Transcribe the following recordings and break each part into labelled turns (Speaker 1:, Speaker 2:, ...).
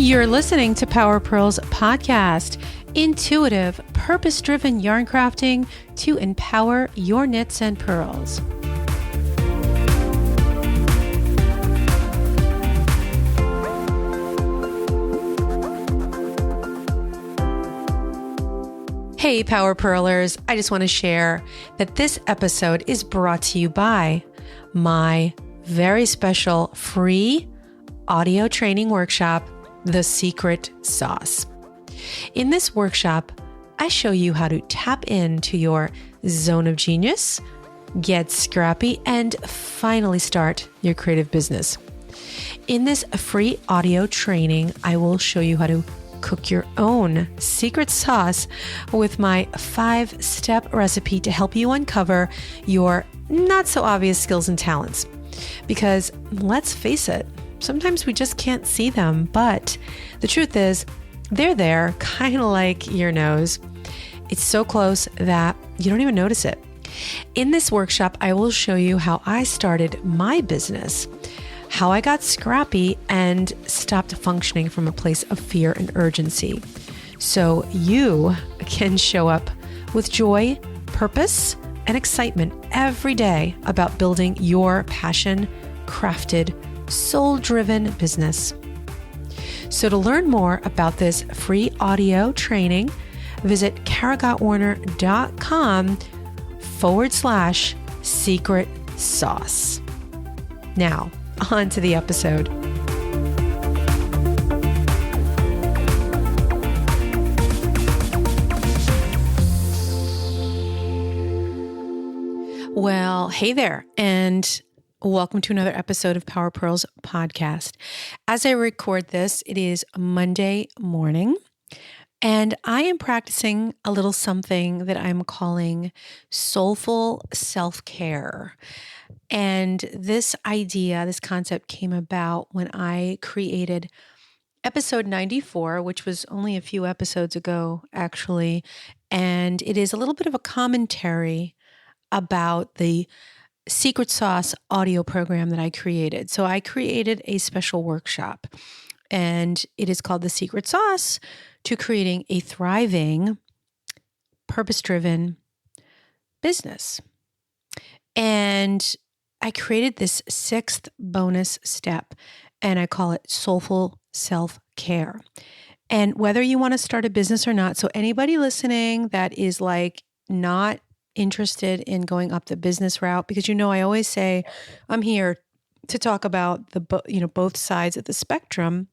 Speaker 1: You're listening to Power Pearls Podcast, intuitive, purpose-driven yarn crafting to empower your knits and pearls. Hey, Power Pearlers. I just want to share that this episode is brought to you by my very special free audio training workshop, The Secret Sauce. In this workshop, I show you how to tap into your zone of genius, get scrappy, and finally start your creative business. In this free audio training, I will show you how to cook your own secret sauce with my 5-step recipe to help you uncover your not so obvious skills and talents. Because let's face it, sometimes we just can't see them, but the truth is they're there, kind of like your nose. It's so close that you don't even notice it. In this workshop, I will show you how I started my business, how I got scrappy and stopped functioning from a place of fear and urgency, so you can show up with joy, purpose, and excitement every day about building your passion-crafted, soul-driven business. So to learn more about this free audio training, visit karagatwarner.com/secret sauce. Now, on to the episode. Well, hey there, and welcome to another episode of Power Pearls Podcast. As I record this, it is Monday morning, and I am practicing a little something that I'm calling soulful self-care. And this idea, this concept came about when I created episode 94, which was only a few episodes ago, actually. And it is a little bit of a commentary about the Secret Sauce audio program that I created. So I created a special workshop, and it is called The Secret Sauce to Creating a Thriving, Purpose-Driven Business. And I created this 6th bonus step, and I call it Soulful Self-Care. And whether you want to start a business or not, so anybody listening that is like not interested in going up the business route, because I always say I'm here to talk about both sides of the spectrum,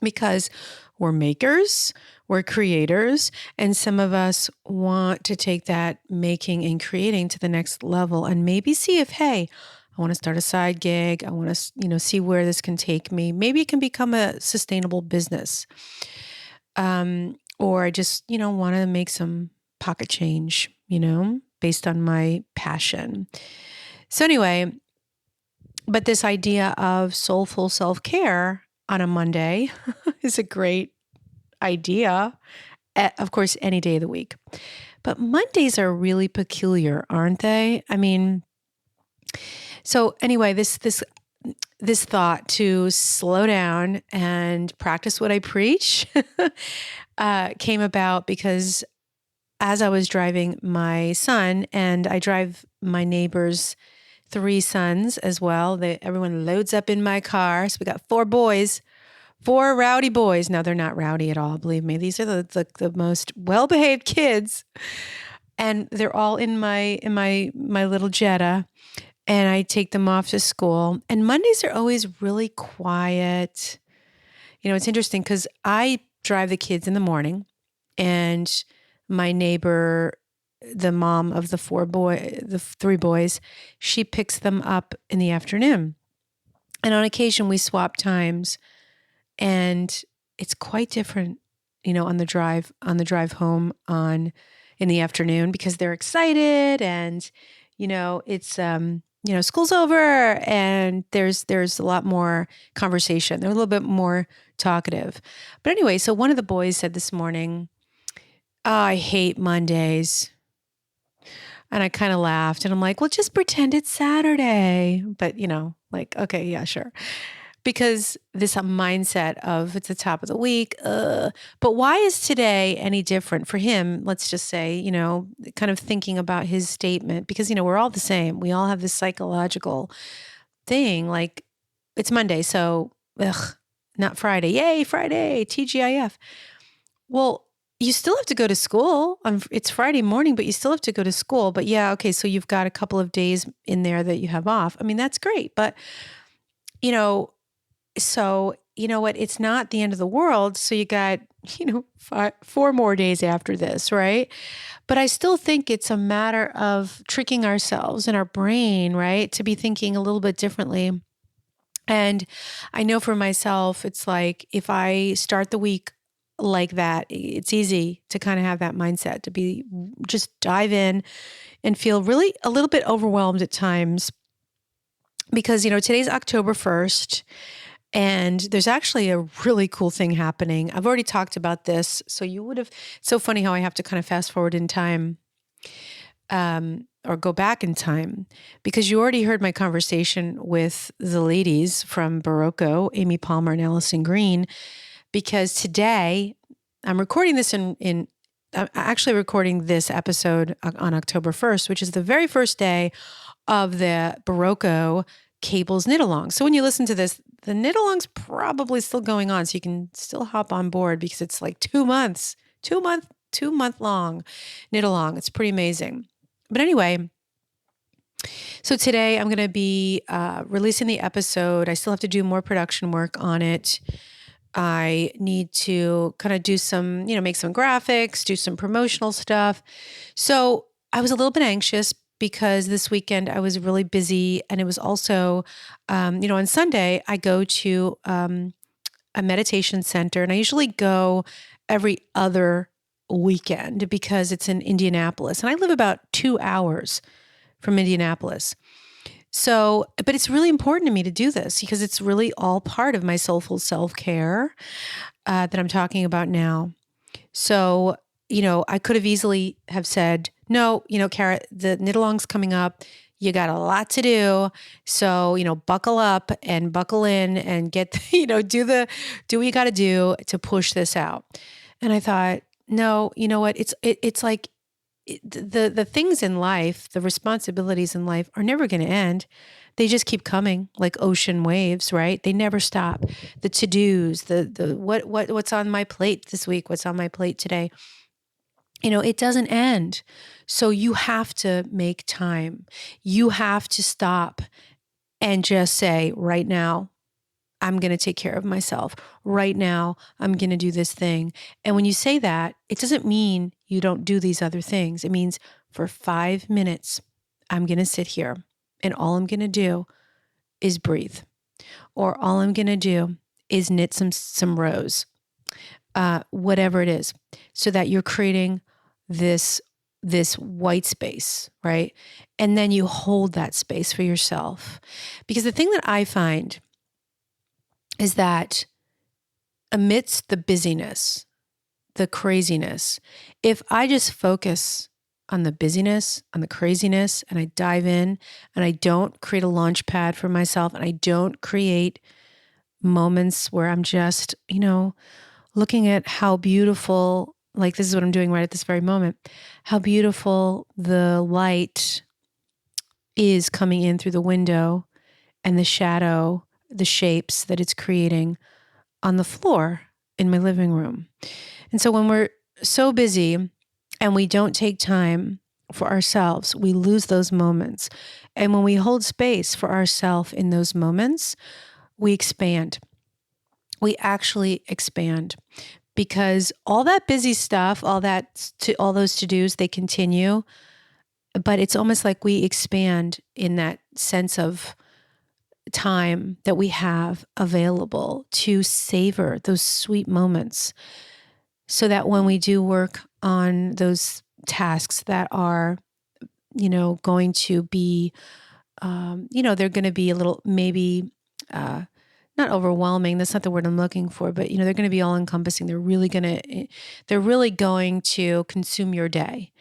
Speaker 1: because we're makers, we're creators, and some of us want to take that making and creating to the next level and maybe see if, hey, I want to start a side gig. I want to, see where this can take me. Maybe it can become a sustainable business. Or I just, want to make some pocket change, based on my passion. So anyway, but this idea of soulful self-care on a Monday is a great idea, of course, any day of the week. But Mondays are really peculiar, aren't they? I mean, so anyway, this thought to slow down and practice what I preach came about because as I was driving my son, and I drive my neighbor's 3 sons as well. Everyone loads up in my car. So we got 4 boys, 4 rowdy boys. Now they're not rowdy at all, believe me. These are the most well-behaved kids. And they're all in my little Jetta. And I take them off to school. And Mondays are always really quiet. It's interesting because I drive the kids in the morning, and my neighbor, the mom of the 3 boys, she picks them up in the afternoon. And on occasion we swap times, and it's quite different, on the drive home in the afternoon, because they're excited and, it's, school's over and there's a lot more conversation. They're a little bit more talkative. But anyway, so one of the boys said this morning, "Oh, I hate Mondays." And I kind of laughed, and I'm like, well, just pretend it's Saturday. But, okay, yeah, sure. because this mindset of it's the top of the week. But why is today any different for him? Let's just say, kind of thinking about his statement, because, we're all the same. We all have this psychological thing like it's Monday. So, not Friday. Yay, Friday, TGIF. Well, you still have to go to school. It's Friday morning, but you still have to go to school. But yeah, okay, so you've got a couple of days in there that you have off. I mean, that's great. But, so you know what? It's not the end of the world. So you got, 4 more days after this, right? But I still think it's a matter of tricking ourselves and our brain, right? To be thinking a little bit differently. And I know for myself, it's like if I start the week like that, it's easy to kind of have that mindset to be just dive in and feel really a little bit overwhelmed at times because, today's October 1st and there's actually a really cool thing happening. I've already talked about this. So it's so funny how I have to kind of fast forward in time. Or go back in time, because you already heard my conversation with the ladies from Barocco, Amy Palmer and Allison Green, because today I'm recording this I'm actually recording this episode on October 1st, which is the very first day of the Barocco Cables knit along. So when you listen to this, the knit along's probably still going on. So you can still hop on board because it's like 2 month long knit along. It's pretty amazing. But anyway, so today I'm going to be releasing the episode. I still have to do more production work on it. I need to kind of do some, make some graphics, do some promotional stuff. So I was a little bit anxious because this weekend I was really busy. And it was also, on Sunday, I go to a meditation center, and I usually go every other weekend because it's in Indianapolis. And I live about 2 hours from Indianapolis. So, but it's really important to me to do this because it's really all part of my soulful self-care that I'm talking about now. So, I could have easily have said, no, Kara, the knit along's coming up. You got a lot to do. So, buckle up and buckle in and get, do what you got to do to push this out. And I thought, no, you know what? It's like the things in life, the responsibilities in life are never going to end. They just keep coming like ocean waves, right? They never stop. The to-dos, the what's on my plate this week, what's on my plate today. It doesn't end. So you have to make time. You have to stop and just say, right now, I'm going to take care of myself. Right now, I'm going to do this thing. And when you say that, it doesn't mean you don't do these other things. It means for 5 minutes, I'm going to sit here and all I'm going to do is breathe. Or all I'm going to do is knit some rows, whatever it is, so that you're creating this white space, right? And then you hold that space for yourself. Because the thing that I find is that amidst the busyness, the craziness, if I just focus on the busyness, on the craziness, and I dive in and I don't create a launch pad for myself and I don't create moments where I'm just, looking at how beautiful, like this is what I'm doing right at this very moment, how beautiful the light is coming in through the window and the shadow, the shapes that it's creating on the floor in my living room. And so when we're so busy and we don't take time for ourselves, we lose those moments. And when we hold space for ourselves in those moments, we expand. We actually expand because all that busy stuff, all those to-dos, they continue, but it's almost like we expand in that sense of time that we have available to savor those sweet moments so that when we do work on those tasks that are, going to be, they're going to be a little, maybe, not overwhelming. That's not the word I'm looking for, but, they're going to be all encompassing. They're really going to consume your day.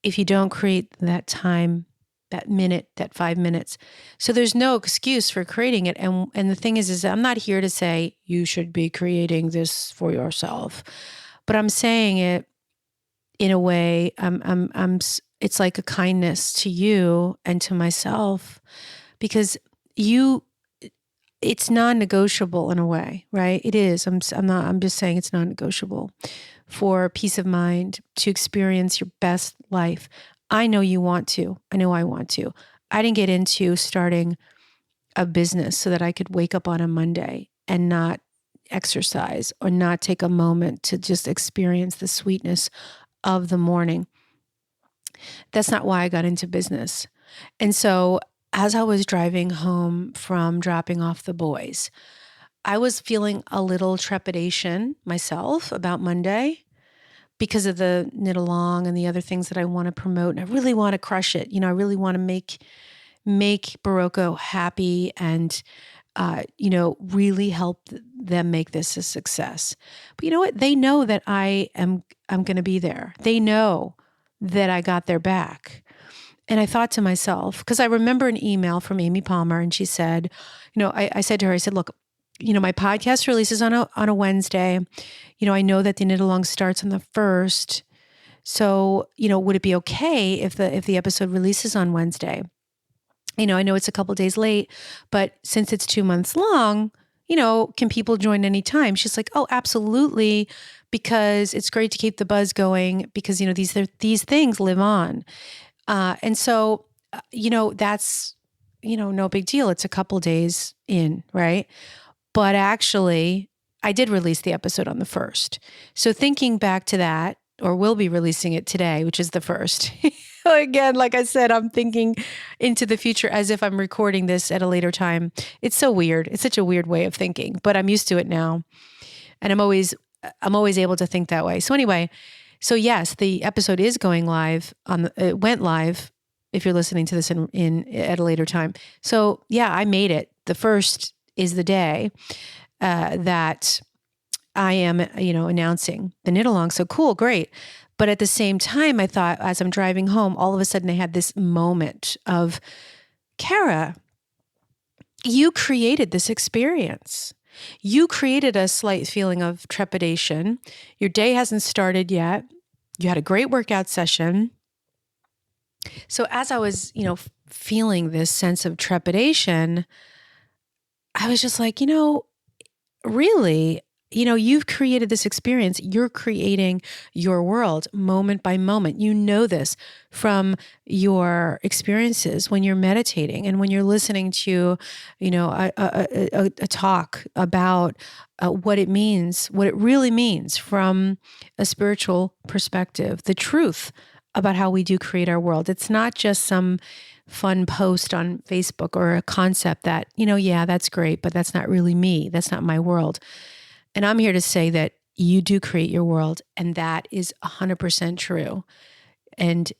Speaker 1: If you don't create that time that minute, that 5 minutes. So there's no excuse for creating it. And the thing is I'm not here to say you should be creating this for yourself, but I'm saying it in a way, it's like a kindness to you and to myself, because it's non-negotiable in a way, right? It is. I'm just saying it's non-negotiable for peace of mind, to experience your best life. I know you want to. I know I want to. I didn't get into starting a business so that I could wake up on a Monday and not exercise or not take a moment to just experience the sweetness of the morning. That's not why I got into business. And so as I was driving home from dropping off the boys, I was feeling a little trepidation myself about Monday because of the knit along and the other things that I want to promote. And I really want to crush it. I really want to make Barocco happy and, really help them make this a success. But you know what? They know that I'm going to be there. They know that I got their back. And I thought to myself, because I remember an email from Amy Palmer, and she said, I said to her, I said, look, my podcast releases on a Wednesday. I know that the knit along starts on the 1st. So, would it be okay if the episode releases on Wednesday? I know it's a couple days late, but since it's 2 months long, can people join anytime? She's like, oh, absolutely. Because it's great to keep the buzz going because, these things live on. And so, that's, no big deal. It's a couple days in, right? But actually, I did release the episode on the 1st. So thinking back to that, or we'll be releasing it today, which is the 1st. Again, like I said, I'm thinking into the future as if I'm recording this at a later time. It's so weird. It's such a weird way of thinking, but I'm used to it now. And I'm always able to think that way. So anyway, so yes, the episode is going live it went live if you're listening to this in at a later time. So yeah, I made it. The 1st is the day that I am, announcing the knit along. So cool, great. But at the same time, I thought as I'm driving home, all of a sudden I had this moment of, Kara, you created this experience. You created a slight feeling of trepidation. Your day hasn't started yet. You had a great workout session. So as I was, feeling this sense of trepidation, I was just like, really, you've created this experience. You're creating your world moment by moment. You know this from your experiences when you're meditating and when you're listening to, a talk about what it means, what it really means from a spiritual perspective, the truth about how we do create our world. It's not just some fun post on Facebook or a concept that, yeah, that's great, but that's not really me. That's not my world. And I'm here to say that you do create your world, and that is 100% true. And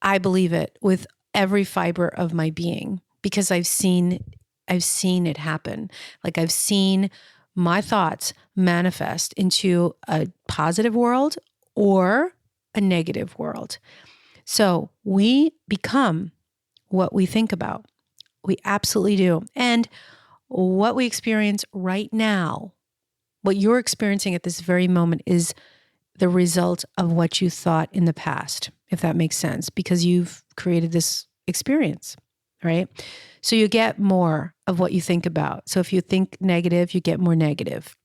Speaker 1: I believe it with every fiber of my being because I've seen it happen. Like I've seen my thoughts manifest into a positive world or a negative world. So we become what we think about. We absolutely do. And what we experience right now, what you're experiencing at this very moment is the result of what you thought in the past, if that makes sense, because you've created this experience, right? So you get more of what you think about. So if you think negative, you get more negative.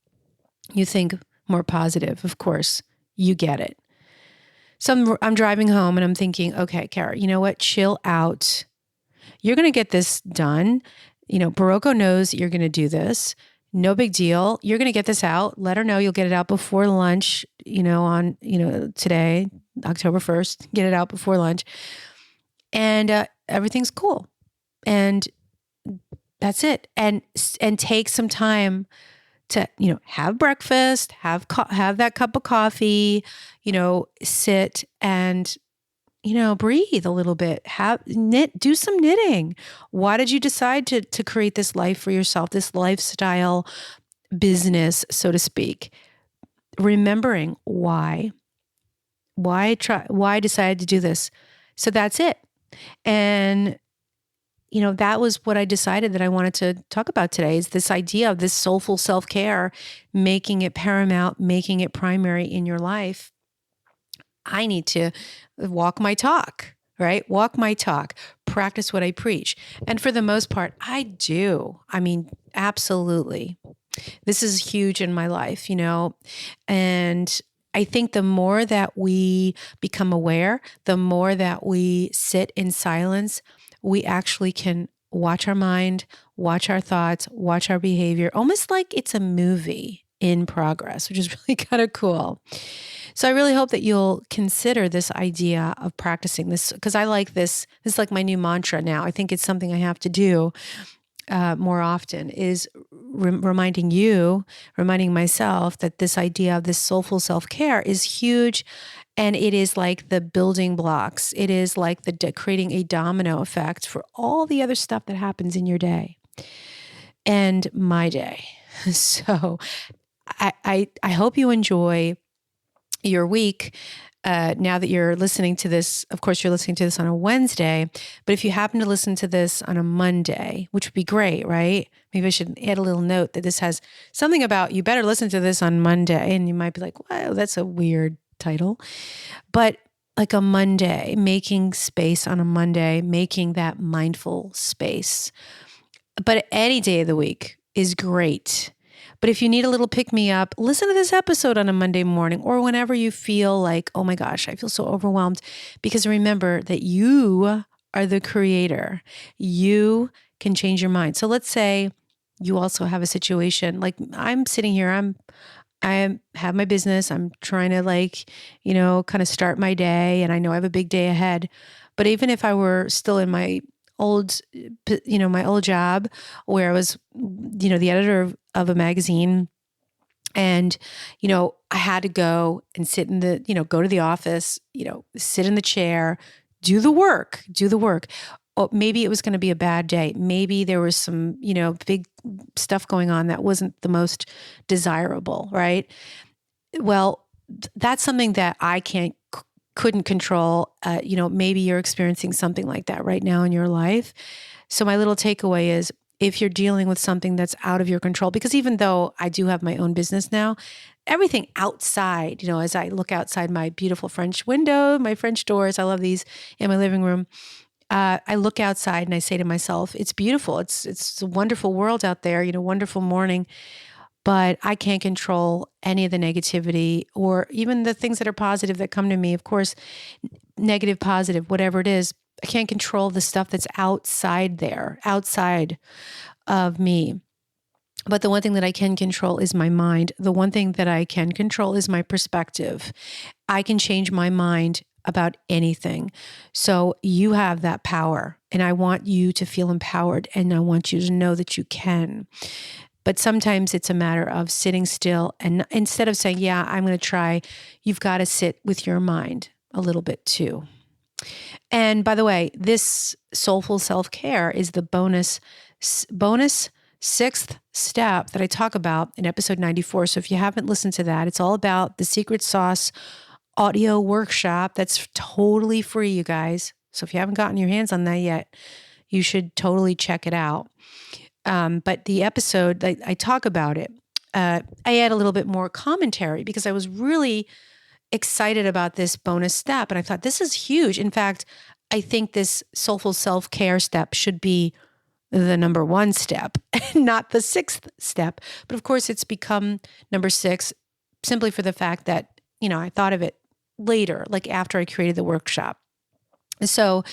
Speaker 1: You think more positive, of course, you get it. So I'm driving home and I'm thinking, okay, Kara, you know what? Chill out. You're going to get this done. Barocco knows you're going to do this. No big deal. You're going to get this out. Let her know you'll get it out before lunch, on, today, October 1st, get it out before lunch. And everything's cool. And that's it. And take some time to, have breakfast, have that cup of coffee, sit and, breathe a little bit, do some knitting. Why did you decide to create this life for yourself, this lifestyle business, so to speak? Remembering why I decided to do this. So that's it. And that was what I decided that I wanted to talk about today, is this idea of this soulful self-care, making it paramount, making it primary in your life. I need to walk my talk, right? Walk my talk, practice what I preach. And for the most part, I do. I mean, absolutely. This is huge in my life, and I think the more that we become aware, the more that we sit in silence, we actually can watch our mind, watch our thoughts, watch our behavior, almost like it's a movie in progress, which is really kind of cool. So I really hope that you'll consider this idea of practicing this, because I like this. This is like my new mantra now. I think it's something I have to do more often, is reminding myself that this idea of this soulful self-care is huge. And it is like the building blocks. It is like creating a domino effect for all the other stuff that happens in your day and my day. So I hope you enjoy your week. Now that you're listening to this, of course, you're listening to this on a Wednesday, but if you happen to listen to this on a Monday, which would be great, right? Maybe I should add a little note that this has something about, you better listen to this on Monday. And you might be like, wow, that's a weird title. But like a Monday, making space on a Monday, making that mindful space. But any day of the week is great. But if you need a little pick-me-up, listen to this episode on a Monday morning, or whenever you feel like, oh my gosh, I feel so overwhelmed. Because remember that you are the creator. You can change your mind. So let's say you also have a situation, like I'm sitting here, I have my business. I'm trying to kind of start my day, and I know I have a big day ahead. But even if I were still in my old job where I was, the editor of a magazine, and, I had to go and sit in go to the office, sit in the chair, do the work. Or maybe it was going to be a bad day. Maybe there was some, big stuff going on that wasn't the most desirable, right? Well, that's something that I couldn't control. Maybe you're experiencing something like that right now in your life. So my little takeaway is, if you're dealing with something that's out of your control, because even though I do have my own business now, everything outside, as I look outside my beautiful French window, my French doors, I love these, in my living room, I look outside and I say to myself, it's beautiful. It's a wonderful world out there, wonderful morning. But I can't control any of the negativity or even the things that are positive that come to me. Of course, negative, positive, whatever it is, I can't control the stuff that's outside of me. But the one thing that I can control is my mind. The one thing that I can control is my perspective. I can change my mind about anything. So you have that power, and I want you to feel empowered, and I want you to know that you can. But sometimes it's a matter of sitting still, and instead of saying, yeah, I'm going to try, you've got to sit with your mind a little bit too. And by the way, this soulful self-care is the bonus sixth step that I talk about in episode 94. So if you haven't listened to that, it's all about the secret sauce audio workshop. That's totally free, you guys. So if you haven't gotten your hands on that yet, you should totally check it out. But the episode, I talk about it. I add a little bit more commentary because I was really excited about this bonus step. And I thought, this is huge. In fact, I think this soulful self-care step should be the number one step, not the sixth step. But of course, it's become number 6 simply for the fact that, I thought of it later, like after I created the workshop. So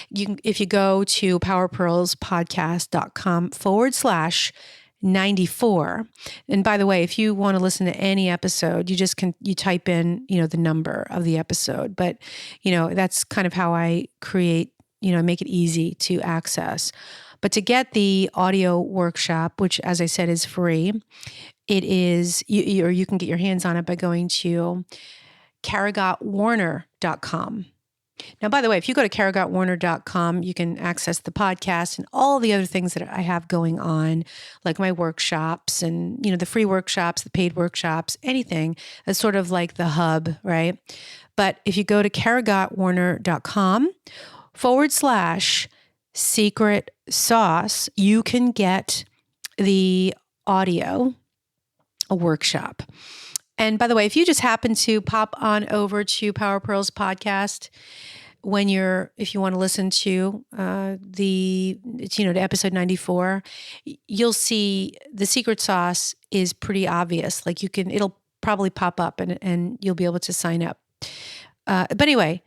Speaker 1: if you go to powerpearlspodcast.com/94. And by the way, if you want to listen to any episode, you type in, the number of the episode. But, that's kind of how I create, make it easy to access. But to get the audio workshop, which as I said is free, it is, or you can get your hands on it by going to caragotwarner.com. Now, by the way, if you go to caragotwarner.com, you can access the podcast and all the other things that I have going on, like my workshops and, the free workshops, the paid workshops, anything. That's sort of like the hub, right? But if you go to caragotwarner.com, secret sauce, you can get the audio workshop. And by the way, if you just happen to pop on over to Power Pearls podcast if you want to listen to to episode 94, you'll see the secret sauce is pretty obvious. Like it'll probably pop up and you'll be able to sign up. But anyway,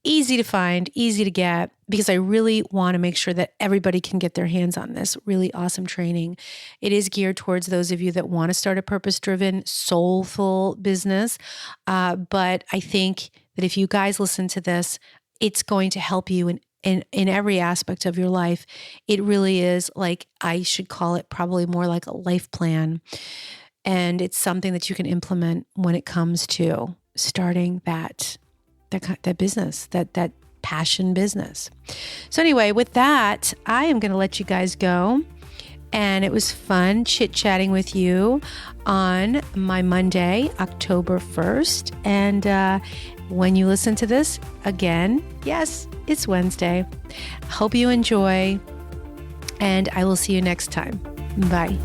Speaker 1: easy to find, easy to get, because I really want to make sure that everybody can get their hands on this really awesome training. It is geared towards those of you that want to start a purpose-driven, soulful business. But I think that if you guys listen to this, it's going to help you in every aspect of your life. It really is, like, I should call it probably more like a life plan. And it's something that you can implement when it comes to starting that business, that passion business. So anyway, with that, I am going to let you guys go. And it was fun chit-chatting with you on my Monday, October 1st. And when you listen to this, again, yes, it's Wednesday. Hope you enjoy, and I will see you next time. Bye.